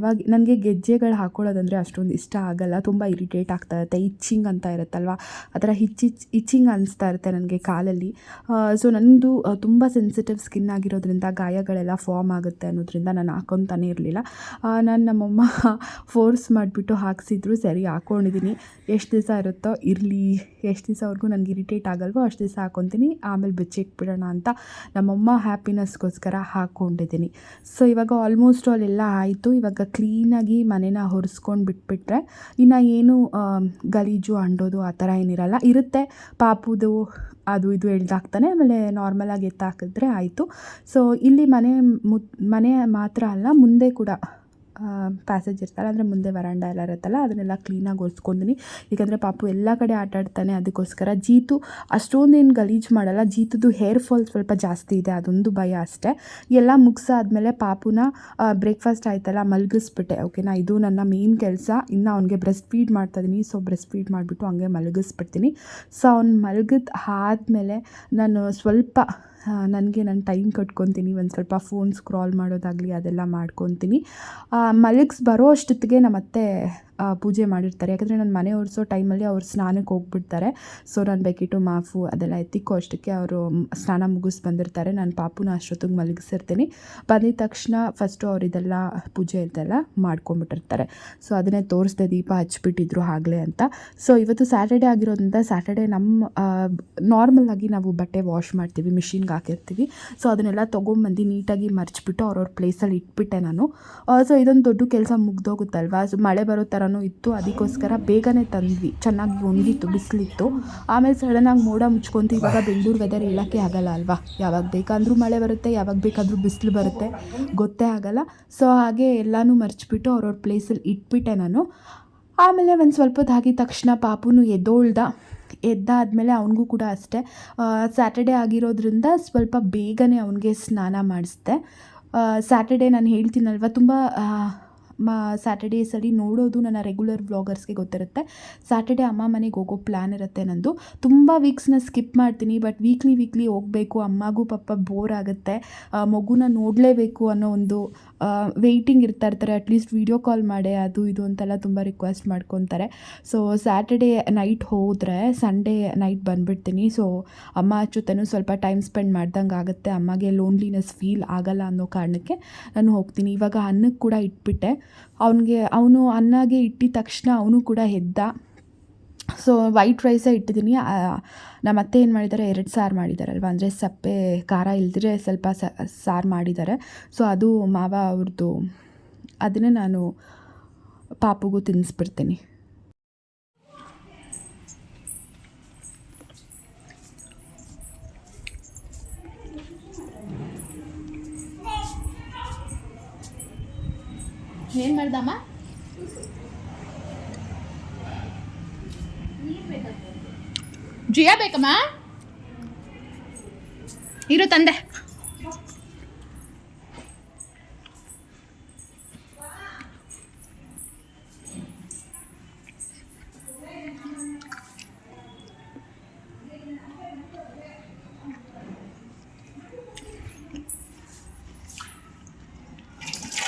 ನನಗೆ ಗೆಜ್ಜೆಗಳು ಹಾಕ್ಕೊಳ್ಳೋದಂದರೆ ಅಷ್ಟೊಂದು ಇಷ್ಟ ಆಗಲ್ಲ. ತುಂಬ ಇರಿಟೇಟ್ ಆಗ್ತಾ ಇರುತ್ತೆ. ಇಚ್ಚಿಂಗ್ ಅಂತ ಇರುತ್ತಲ್ವ, ಆ ಥರ ಇಚ್ಚಿಂಗ್ ಅನಿಸ್ತಾ ಇರುತ್ತೆ ನನಗೆ ಕಾಲಲ್ಲಿ. ಸೊ ನನ್ನದು ತುಂಬ ಸೆನ್ಸಿಟಿವ್ ಸ್ಕಿನ್ ಆಗಿರೋದ್ರಿಂದ ಗಾಯಗಳೆಲ್ಲ ಫಾರ್ಮ್ ಆಗುತ್ತೆ ಅನ್ನೋದ್ರಿಂದ ನಾನು ಹಾಕ್ಕೊತಾನೇ ಇರಲಿಲ್ಲ. ನಮ್ಮಮ್ಮ ಫೋರ್ಸ್ ಮಾಡಿಬಿಟ್ಟು ಹಾಕ್ಸಿದ್ರು. ಸರಿ ಹಾಕ್ಕೊಂಡಿದ್ದೀನಿ. ಎಷ್ಟು ದಿವಸ ಇರುತ್ತೋ ಇರಲಿ, ಎಷ್ಟು ದಿವಸವರೆಗೂ ನನಗೆ ಇರಿಟೇಟ್ ಆಗಲ್ವೋ ಅಷ್ಟು ದಿವಸ ಹಾಕ್ಕೊತೀನಿ, ಆಮೇಲೆ ಬಿಚ್ಚಿಕ್ಬಿಡೋಣ ಅಂತ ನಮ್ಮಮ್ಮ ಹ್ಯಾಪಿನೆಸ್ಗೋಸ್ಕರ ಹಾಕ್ಕೊಂಡಿದ್ದೀನಿ. ಸೊ ಇವಾಗ ಆಲ್ಮೋಸ್ಟ್ ಆಲ್ ಎಲ್ಲ ಆಯಿತು. ಇವಾಗ ಕ್ಲೀನಾಗಿ ಮನೇನ ಒರೆಸ್ಕೊಂಡು ಬಿಟ್ಬಿಟ್ರೆ ಇನ್ನು ಏನು ಗಲೀಜು ಅಂಡೋದು ಆ ಥರ ಏನಿರಲ್ಲ. ಇರುತ್ತೆ ಪಾಪುದು ಅದು ಇದು ಎಳ್ದಾಕ್ತಾನೆ, ಆಮೇಲೆ ನಾರ್ಮಲಾಗಿ ಎತ್ತಾಕಿದ್ರೆ ಆಯಿತು. ಸೊ ಇಲ್ಲಿ ಮನೆ ಮಾತ್ರ ಅಲ್ಲ, ಮುಂದೆ ಕೂಡ ಪ್ಯಾಸೇಜ್ ಇರ್ತಲ್ಲ, ಅಂದರೆ ಮುಂದೆ ವರಾಂಡ ಎಲ್ಲ ಇರುತ್ತಲ್ಲ, ಅದನ್ನೆಲ್ಲ ಕ್ಲೀನಾಗಿ ಒರೆಸ್ಕೊಂಡಿನಿ. ಏಕೆಂದರೆ ಪಾಪು ಎಲ್ಲ ಕಡೆ ಆಟಾಡ್ತಾನೆ. ಅದಕ್ಕೋಸ್ಕರ ಜೀತು ಅಷ್ಟೊಂದೇನು ಗಲೀಜು ಮಾಡಲ್ಲ. ಜೀತದ್ದು ಹೇರ್ ಫಾಲ್ ಸ್ವಲ್ಪ ಜಾಸ್ತಿ ಇದೆ, ಅದೊಂದು ಭಯ ಅಷ್ಟೇ. ಎಲ್ಲ ಮುಗಿಸಾದ್ಮೇಲೆ ಪಾಪುನ ಬ್ರೇಕ್ಫಾಸ್ಟ್ ಆಯ್ತಲ್ಲ ಮಲಗಿಸ್ಬಿಟ್ಟೆ. ಓಕೆನಾ, ಇದು ನನ್ನ ಮೇನ್ ಕೆಲಸ. ಇನ್ನು ಅವ್ನಿಗೆ ಬ್ರೆಸ್ಟ್ ಫೀಡ್ ಮಾಡ್ತಾಯಿದ್ದೀನಿ. ಸೊ ಬ್ರೆಸ್ಟ್ ಫೀಡ್ ಮಾಡಿಬಿಟ್ಟು ಹಂಗೆ ಮಲಗಿಸ್ಬಿಡ್ತೀನಿ. ಸೊ ಅವ್ನು ಮಲಗಿದ ಆದಮೇಲೆ ನಾನು ಸ್ವಲ್ಪ ನನಗೆ ನಾನು ಟೈಮ್ ಕಟ್ಕೊತೀನಿ. ಒಂದು ಸ್ವಲ್ಪ ಫೋನ್ ಸ್ಕ್ರಾಲ್ ಮಾಡೋದಾಗಲಿ ಅದೆಲ್ಲ ಮಾಡ್ಕೊತೀನಿ. ಬರೋ ಅಷ್ಟೊತ್ತಿಗೆ ನಮ್ಮ ಅತ್ತೆ ಪೂಜೆ ಮಾಡಿರ್ತಾರೆ. ಯಾಕಂದರೆ ನಾನು ಮನೆ ಒರೆಸೋ ಟೈಮಲ್ಲಿ ಅವ್ರು ಸ್ನಾನಕ್ಕೆ ಹೋಗ್ಬಿಡ್ತಾರೆ. ಸೊ ನಾನು ಬೆಕಿಟು ಮಾಫು ಅದೆಲ್ಲ ಎತ್ತಿಕ್ಕೋ ಅಷ್ಟಕ್ಕೆ ಅವರು ಸ್ನಾನ ಮುಗಿಸಿ ಬಂದಿರ್ತಾರೆ. ನಾನು ಪಾಪುನ ಅಷ್ಟೊತ್ತಿಗೆ ಮಲಗಿಸಿರ್ತೀನಿ. ಬಂದಿದ ತಕ್ಷಣ ಫಸ್ಟು ಅವ್ರು ಇದೆಲ್ಲ ಪೂಜೆ ಇದೆಲ್ಲ ಮಾಡ್ಕೊಂಬಿಟ್ಟಿರ್ತಾರೆ. ಸೊ ಅದನ್ನೇ ತೋರಿಸ್ದೆ, ದೀಪ ಹಚ್ಬಿಟ್ಟಿದ್ರು ಆಗಲೇ ಅಂತ. ಸೊ ಇವತ್ತು ಸ್ಯಾಟರ್ಡೇ ಆಗಿರೋದ್ರಿಂದ ಸ್ಯಾಟರ್ಡೇ ನಾರ್ಮಲಾಗಿ ನಾವು ಬಟ್ಟೆ ವಾಶ್ ಮಾಡ್ತೀವಿ, ಮಿಷಿನ್ಗೆ ಹಾಕಿರ್ತೀವಿ. ಸೊ ಅದನ್ನೆಲ್ಲ ತೊಗೊಂಬಂದು ನೀಟಾಗಿ ಮರ್ಚಿಬಿಟ್ಟು ಅವ್ರವ್ರ ಪ್ಲೇಸಲ್ಲಿ ಇಟ್ಬಿಟ್ಟೆ ನಾನು. ಸೊ ಇದೊಂದು ದೊಡ್ಡ ಕೆಲಸ ಮುಗ್ದೋಗುತ್ತಲ್ವ. ಸೊ ಮಳೆ ಬರೋ ಥರನೂ ಇತ್ತು, ಅದಕ್ಕೋಸ್ಕರ ಬೇಗನೆ ತಂದ್ವಿ. ಚೆನ್ನಾಗಿ ಒಣಗಿತ್ತು, ಬಿಸಿಲಿತ್ತು. ಆಮೇಲೆ ಸಡನ್ನಾಗಿ ಮೋಡ ಮುಚ್ಕೊಂತು. ಇವಾಗ ಬೆಂಗಳೂರು ವೆದರ್ ಹೇಳೋಕ್ಕೆ ಆಗಲ್ಲ ಅಲ್ವಾ, ಯಾವಾಗ ಬೇಕಾದರೂ ಮಳೆ ಬರುತ್ತೆ, ಯಾವಾಗ ಬೇಕಾದರೂ ಬಿಸಿಲು ಬರುತ್ತೆ, ಗೊತ್ತೇ ಆಗಲ್ಲ. ಸೊ ಹಾಗೆ ಎಲ್ಲನೂ ಮರ್ಚಿಬಿಟ್ಟು ಅವ್ರವ್ರ ಪ್ಲೇಸಲ್ಲಿ ಇಟ್ಬಿಟ್ಟೆ ನಾನು. ಆಮೇಲೆ ಒಂದು ಸ್ವಲ್ಪ ಹೊತ್ತು ಆಗಿದ ತಕ್ಷಣ ಪಾಪುನು ಎದ್ದಾದಮೇಲೆ ಅವನಿಗೂ ಕೂಡ ಅಷ್ಟೇ ಸ್ಯಾಟರ್ಡೇ ಆಗಿರೋದ್ರಿಂದ ಸ್ವಲ್ಪ ಬೇಗನೆ ಅವನಿಗೆ ಸ್ನಾನ ಮಾಡಿಸ್ದೆ. ಸ್ಯಾಟರ್ಡೇ ನಾನು ಹೇಳ್ತೀನಲ್ವ, ತುಂಬ ಸ್ಯಾಟರ್ಡೇಸಲ್ಲಿ ನೋಡೋದು ನನ್ನ ರೆಗ್ಯುಲರ್ ವ್ಲಾಗರ್ಸ್ಗೆ ಗೊತ್ತಿರುತ್ತೆ. ಸ್ಯಾಟರ್ಡೇ ಅಮ್ಮ ಮನೆಗೆ ಹೋಗೋ ಪ್ಲ್ಯಾನ್ ಇರುತ್ತೆ ನಂದು. ತುಂಬ ವೀಕ್ಸ್ನ ಸ್ಕಿಪ್ ಮಾಡ್ತೀನಿ, ಬಟ್ ವೀಕ್ಲಿ ಹೋಗಬೇಕು. ಅಮ್ಮಗೂ ಪಾಪ ಬೋರ್ ಆಗುತ್ತೆ, ಮಗುನ ನೋಡಲೇಬೇಕು ಅನ್ನೋ ಒಂದು ವೆಯ್ಟಿಂಗ್ ಇರ್ತಾರೆ. ಅಟ್ಲೀಸ್ಟ್ ವೀಡಿಯೋ ಕಾಲ್ ಮಾಡೇ ಅದು ಇದು ಅಂತೆಲ್ಲ ತುಂಬ ರಿಕ್ವೆಸ್ಟ್ ಮಾಡ್ಕೊತಾರೆ. ಸೊ ಸ್ಯಾಟರ್ಡೇ ನೈಟ್ ಹೋದರೆ ಸಂಡೇ ನೈಟ್ ಬಂದುಬಿಡ್ತೀನಿ. ಸೊ ಅಮ್ಮ ಜೊತೆನೂ ಸ್ವಲ್ಪ ಟೈಮ್ ಸ್ಪೆಂಡ್ ಮಾಡ್ದಂಗೆ ಆಗುತ್ತೆ. ಅಮ್ಮಗೆ ಲೋನ್ಲಿನೆಸ್ ಫೀಲ್ ಆಗಲ್ಲ ಅನ್ನೋ ಕಾರಣಕ್ಕೆ ನಾನು ಹೋಗ್ತೀನಿ. ಇವಾಗ ಅನ್ನಕ್ಕೆ ಕೂಡ ಇಟ್ಬಿಟ್ಟೆ. ಅವನು ಅನ್ನಗೆ ಇಟ್ಟಿದ ತಕ್ಷಣ ಅವನು ಕೂಡ ಎದ್ದ. ಸೊ ವೈಟ್ ರೈಸೇ ಇಟ್ಟಿದ್ದೀನಿ. ನಮ್ಮ ಅತ್ತೆ ಏನು ಮಾಡಿದ್ದಾರೆ, 2 ಸಾರು ಮಾಡಿದ್ದಾರಲ್ವ, ಅಂದರೆ ಸಪ್ಪೆ ಖಾರ ಇಲ್ದಿರೆ ಸ್ವಲ್ಪ ಸಾರು ಮಾಡಿದ್ದಾರೆ. ಸೊ ಅದು ಮಾವ ಅವ್ರದ್ದು, ಅದನ್ನೇ ನಾನು ಪಾಪುಗೂ ತಿನ್ನಿಸ್ಬಿಡ್ತೀನಿ. ಏನು ಮಾಡ್ದಮ್ಮ? ಜಿಯಾ ಬೇಕಮ್ಮ? ಇರು ತಂದೆ.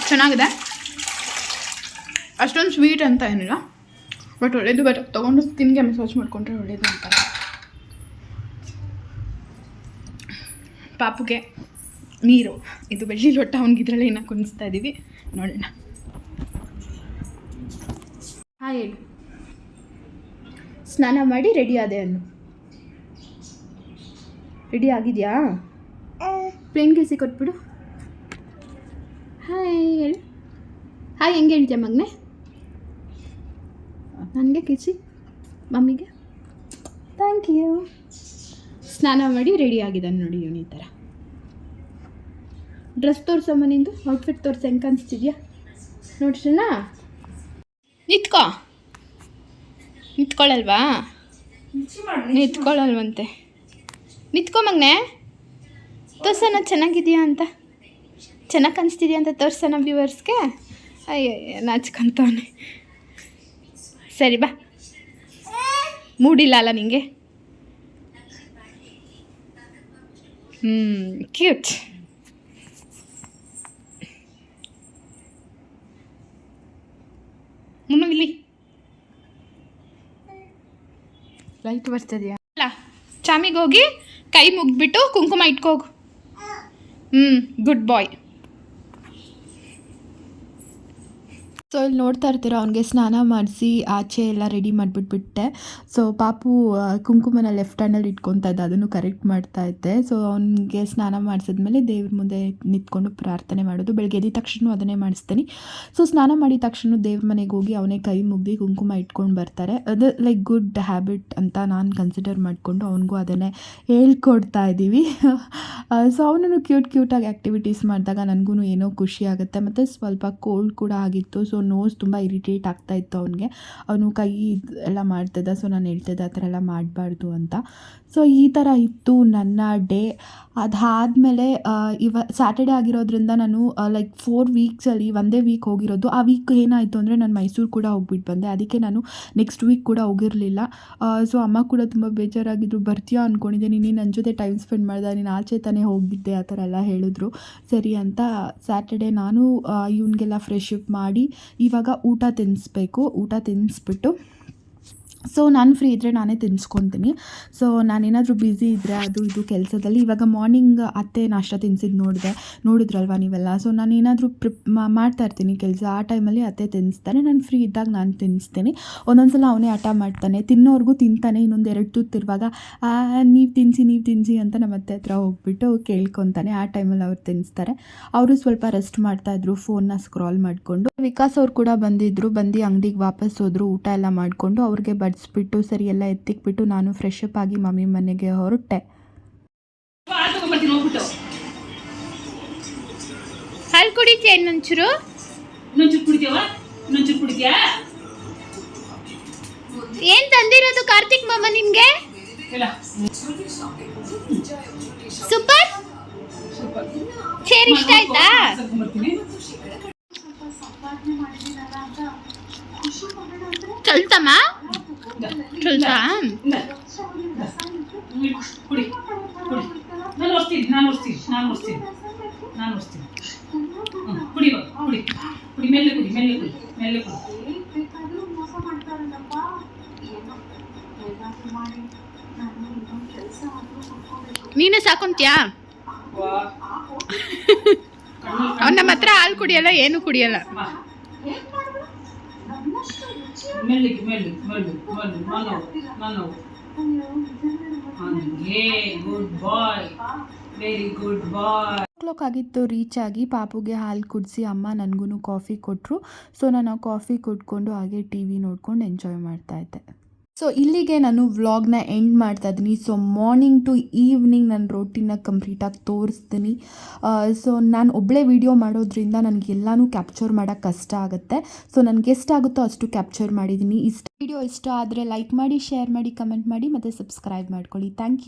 ಚೆನ್ನಾಗಿದೆ, ಅಷ್ಟೊಂದು ಸ್ವೀಟ್ ಅಂತ ಏನಿಲ್ಲ, ಬಟ್ ಒಳ್ಳೇದು. ಬಟ್ ತೊಗೊಂಡು ಸ್ಕಿನ್ಗೆ ಮಸಾಜ್ ಮಾಡಿಕೊಂಡ್ರೆ ಒಳ್ಳೇದು ಅಂತ. ಪಾಪುಗೆ ನೀರು, ಇದು ಬೆಳ್ಳಿ ಲೊಟ್ಟ, ಅವ್ನಿಗಿದ್ರಲ್ಲೇ ಏನೋ ಕುಣಿಸ್ತಾ ಇದ್ದೀವಿ, ನೋಡೋಣ. ಹಾಂ ಹೇಳು. ಸ್ನಾನ ಮಾಡಿ ರೆಡಿ ಆದೆ ಅನ್ನು. ರೆಡಿ ಆಗಿದೆಯಾ? ಪ್ಲೇನ್ ಕೇಸಿ ಕೊಟ್ಬಿಡು. ಹಾಯ್ ಹೇಳು. ಹಾಯ್ ಹೆಂಗೆ ಹೇಳ್ತೀಯ ಮಗನೇ? ನನಗೆ ಕಿಸಿ, ಮಮ್ಮಿಗೆ ಥ್ಯಾಂಕ್ ಯು. ಸ್ನಾನ ಮಾಡಿ ರೆಡಿ ಆಗಿದ್ದಾನೆ ನೋಡಿ ಇವನು. ಈ ಥರ ಡ್ರೆಸ್ ತೋರಿಸಮ್ಮ, ನಿಂದು ಔಟ್ಫಿಟ್ ತೋರಿಸಿ, ಹೆಂಗೆ ಕಾಣಿಸ್ತಿದ್ಯಾ ನೋಡ್ಸೋಣ. ನಿಂತ್ಕೊಳ್ಳಲ್ವಾ? ನಿಂತ್ಕೊಳ್ಳಲ್ವಂತೆ. ನಿಂತ್ಕೊ ಮಗನೇ, ತೋರ್ಸೋಣ ಚೆನ್ನಾಗಿದೆಯಾ ಅಂತ, ಚೆನ್ನಾಗಿ ಕಾಣಿಸ್ತಿದ್ಯಾ ಅಂತ ತೋರ್ಸೋಣ ವ್ಯೂವರ್ಸ್ಗೆ. ಅಯ್ಯ ನಾಚ್ಕೊಂತವನೆ. ಸರಿ ಬಾ, ಮೂಡಿಲ್ಲ ಅಲ್ಲ ನಿಂಗೆ? ಕ್ಯೂಟ್. ಇಲ್ಲಿ ಲೈಟ್ ಬರ್ತದೆಯಾ? ಅಲ್ಲ, ಚಾಮಿಗೆ ಹೋಗಿ ಕೈ ಮುಗ್ದ್ಬಿಟ್ಟು ಕುಂಕುಮ ಇಟ್ಕೋಗು. ಗುಡ್ ಬಾಯ್. ಸೊ ಇಲ್ಲಿ ನೋಡ್ತಾ ಇರ್ತೀರ, ಅವ್ನಿಗೆ ಸ್ನಾನ ಮಾಡಿಸಿ ಆಚೆ ಎಲ್ಲ ರೆಡಿ ಮಾಡಿಬಿಟ್ಬಿಟ್ಟೆ. ಸೊ ಪಾಪು ಕುಂಕುಮನ ಲೆಫ್ಟ್ ಹ್ಯಾಂಡಲ್ಲಿ ಇಟ್ಕೊತಾ ಇದ್ದ, ಅದನ್ನು ಕರೆಕ್ಟ್ ಮಾಡ್ತಾ ಇದ್ದೆ. ಸೊ ಅವನಿಗೆ ಸ್ನಾನ ಮಾಡಿಸಿದ್ಮೇಲೆ ದೇವ್ರ ಮುಂದೆ ನಿಂತ್ಕೊಂಡು ಪ್ರಾರ್ಥನೆ ಮಾಡೋದು. ಬೆಳಗ್ಗೆ ಎದ್ದ ತಕ್ಷಣ ಅದನ್ನೇ ಮಾಡಿಸ್ತೀನಿ. ಸೊ ಸ್ನಾನ ಮಾಡಿದ ತಕ್ಷಣ ದೇವ್ರ ಮನೆಗೆ ಹೋಗಿ ಅವನೇ ಕೈ ಮುಗ್ದು ಕುಂಕುಮ ಇಟ್ಕೊಂಡು ಬರ್ತಾರೆ. ಅದು ಲೈಕ್ ಗುಡ್ ಹ್ಯಾಬಿಟ್ ಅಂತ ನಾನು ಕನ್ಸಿಡರ್ ಮಾಡಿಕೊಂಡು ಅವನಿಗೂ ಅದನ್ನೇ ಹೇಳ್ಕೊಡ್ತಾ ಇದ್ದೀವಿ. ಸೊ ಅವನು ಕ್ಯೂಟಾಗಿ ಆ್ಯಕ್ಟಿವಿಟೀಸ್ ಮಾಡಿದಾಗ ನನಗೂ ಏನೋ ಖುಷಿ ಆಗುತ್ತೆ. ಮತ್ತು ಸ್ವಲ್ಪ ಕೋಲ್ಡ್ ಕೂಡ ಆಗಿತ್ತು. ಸೊ ನೋಸ್ ತುಂಬ ಇರಿಟೇಟ್ ಆಗ್ತಾಯಿತ್ತು ಅವನಿಗೆ. ಅವನು ಕೈ ಎಲ್ಲ ಮಾಡ್ತಿದ್ದ. ಸೊ ನಾನು ಹೇಳ್ತಿದ್ದೆ ಆ ಥರ ಎಲ್ಲ ಮಾಡಬಾರ್ದು ಅಂತ. ಸೊ ಈ ಥರ ಇತ್ತು ನನ್ನ ಡೇ. ಅದಾದಮೇಲೆ ಸ್ಯಾಟರ್ಡೇ ಆಗಿರೋದ್ರಿಂದ ನಾನು ಲೈಕ್ 4 ವೀಕ್ಸಲ್ಲಿ ಒಂದೇ ವೀಕ್ ಹೋಗಿರೋದು. ಆ ವೀಕ್ ಏನಾಯಿತು ಅಂದರೆ ನಾನು ಮೈಸೂರು ಕೂಡ ಹೋಗ್ಬಿಟ್ಟು ಬಂದೆ. ಅದಕ್ಕೆ ನಾನು ನೆಕ್ಸ್ಟ್ ವೀಕ್ ಕೂಡ ಹೋಗಿರಲಿಲ್ಲ. ಸೊ ಅಮ್ಮ ಕೂಡ ತುಂಬ ಬೇಜಾರಾಗಿದ್ದರು. ಬರ್ತೀಯಾ ಅಂದ್ಕೊಂಡಿದ್ದೆ, ನೀನು ನನ್ನ ಜೊತೆ ಟೈಮ್ ಸ್ಪೆಂಡ್ ಮಾಡಿದೆ, ನೀನು ಆಚೆ ತಾನೇ ಹೋಗಿದ್ದೆ, ಆ ಥರ ಎಲ್ಲ ಹೇಳಿದ್ರು. ಸರಿ ಅಂತ ಸ್ಯಾಟರ್ಡೇ ನಾನು ಇವನಿಗೆಲ್ಲ ಫ್ರೆಶ್ ಅಪ್ ಮಾಡಿ ಇವಾಗ ಊಟ ತಿನ್ನಿಸ್ಬೇಕು. ಊಟ ತಿನ್ನಿಸ್ಬಿಟ್ಟು ಸೊ ನಾನು ಫ್ರೀ ಇದ್ದರೆ ನಾನೇ ತಿನ್ನಿಸ್ಕೊತೀನಿ. ಸೊ ನಾನೇನಾದರೂ ಬ್ಯುಸಿ ಇದ್ದರೆ ಅದು ಇದು ಕೆಲಸದಲ್ಲಿ, ಇವಾಗ ಮಾರ್ನಿಂಗ್ ಅತ್ತೆ ನಾಷ್ಟ ತಿನ್ನಿಸಿದ್ದು ನೋಡಿದ್ರಲ್ವ ನೀವೆಲ್ಲ. ಸೊ ನಾನೇನಾದರೂ ಮಾಡ್ತಾಯಿರ್ತೀನಿ ಕೆಲಸ, ಆ ಟೈಮಲ್ಲಿ ಅತ್ತೆ ತಿನ್ನಿಸ್ತಾರೆ. ನಾನು ಫ್ರೀ ಇದ್ದಾಗ ನಾನು ತಿನ್ನಿಸ್ತೀನಿ. ಒಂದೊಂದು ಸಲ ಅವನೇ ಹಠ ಮಾಡ್ತಾನೆ, ತಿನ್ನೋರ್ಗೂ ತಿಂತಾನೆ. ಇನ್ನೊಂದು 2 ತುತ್ತಿರುವಾಗ ನೀವು ತಿನ್ನಿಸಿ ಅಂತ ನಮ್ಮ ಅತ್ತೆ ಹತ್ರ ಹೋಗ್ಬಿಟ್ಟು ಕೇಳ್ಕೊತಾನೆ. ಆ ಟೈಮಲ್ಲಿ ಅವ್ರು ತಿನ್ನಿಸ್ತಾರೆ. ಅವರು ಸ್ವಲ್ಪ ರೆಸ್ಟ್ ಮಾಡ್ತಾಯಿದ್ರು, ಫೋನ್ನ ಸ್ಕ್ರಾಲ್ ಮಾಡಿಕೊಂಡು. ವಿಕಾಸ್ ಅವ್ರು ಕೂಡ ಬಂದು ಅಂಗಡಿಗೆ ವಾಪಸ್ ಹೋದರು. ಊಟ ಎಲ್ಲ ಮಾಡಿಕೊಂಡು ಅವ್ರಿಗೆ ಬಡಿಸ್ಬಿಟ್ಟು ಸರಿ ಎಲ್ಲ ಎತ್ತಿಕ್ಬಿಟ್ಟು ನಾನು ಫ್ರೆಶ್ ಅಪ್ ಆಗಿ ಮಮ್ಮಿ ಮನೆಗೆ ಹೊರಟೆ. ಹಾಲು ಕುಡಿತೀಯ? ಇನ್ನೊಂಚೂರು ಏನ್ ತಂದಿರೋದು ಕಾರ್ತಿಕ್ ಮಾಮ ನಿಮ್ಗೆ? ಸೂಪರ್ ಚೇರ್ ಇಷ್ಟ ಆಯ್ತಾ? ಚಲ್ತಮ್ಮ ಚಲ್ತಾ? ನೀನೇ ಸಾಕೊಂತ್ಯಾ? ಅವ್ನು ನಮ್ಮ ಹತ್ರ ಹಾಲು ಕುಡಿಯಲ್ಲ, ಏನು ಕುಡಿಯಲ್ಲ.
ಮೆಲ್ಲಿಗೆ ಮೆಲ್ಲಿಗೆ ಮೆಲ್ಲಿಗೆ ಮೆಲ್ಲಿಗೆ ನಾನು ಹಂಗೆ ಗುಡ್ ಬಾಯ್, ವೆರಿ ಗುಡ್ ಬಾಯ್.
ಕ್ಲಾಕ್ ಆಗಿತ್ತು ರೀಚ್ ಆಗಿ ಪಾಪುಗೆ ಹಾಲು ಕುಡಿಸಿ ಅಮ್ಮ ನನಗೂ ಕಾಫಿ ಕೊಟ್ಟರು. ಸೊ ನಾನು ಆ ಕಾಫಿ ಕುಡ್ಕೊಂಡು ಹಾಗೆ ಟಿ ವಿ ನೋಡ್ಕೊಂಡು ಎಂಜಾಯ್ ಮಾಡ್ತಾ ಇದ್ದೆ. ಸೊ ಇಲ್ಲಿಗೆ ನಾನು ವ್ಲಾಗ್ನ ಎಂಡ್ ಮಾಡ್ತಾ ಇದ್ದೀನಿ. ಸೊ ಮಾರ್ನಿಂಗ್ ಟು ಈವ್ನಿಂಗ್ ನನ್ನ ರೋಟೀನ ಕಂಪ್ಲೀಟಾಗಿ ತೋರಿಸ್ತೀನಿ. ಸೊ ನಾನು ಒಬ್ಬಳೇ ವೀಡಿಯೋ ಮಾಡೋದ್ರಿಂದ ನನಗೆಲ್ಲನೂ ಕ್ಯಾಪ್ಚರ್ ಮಾಡೋಕ್ಕೆ ಕಷ್ಟ ಆಗುತ್ತೆ. ಸೊ ನನಗೆ ಎಷ್ಟಾಗುತ್ತೋ ಅಷ್ಟು ಕ್ಯಾಪ್ಚರ್ ಮಾಡಿದ್ದೀನಿ. ವಿಡಿಯೋ ಇಷ್ಟ ಆದರೆ ಲೈಕ್ ಮಾಡಿ, ಶೇರ್ ಮಾಡಿ, ಕಮೆಂಟ್ ಮಾಡಿ ಮತ್ತು ಸಬ್ಸ್ಕ್ರೈಬ್ ಮಾಡ್ಕೊಳ್ಳಿ. Thank you.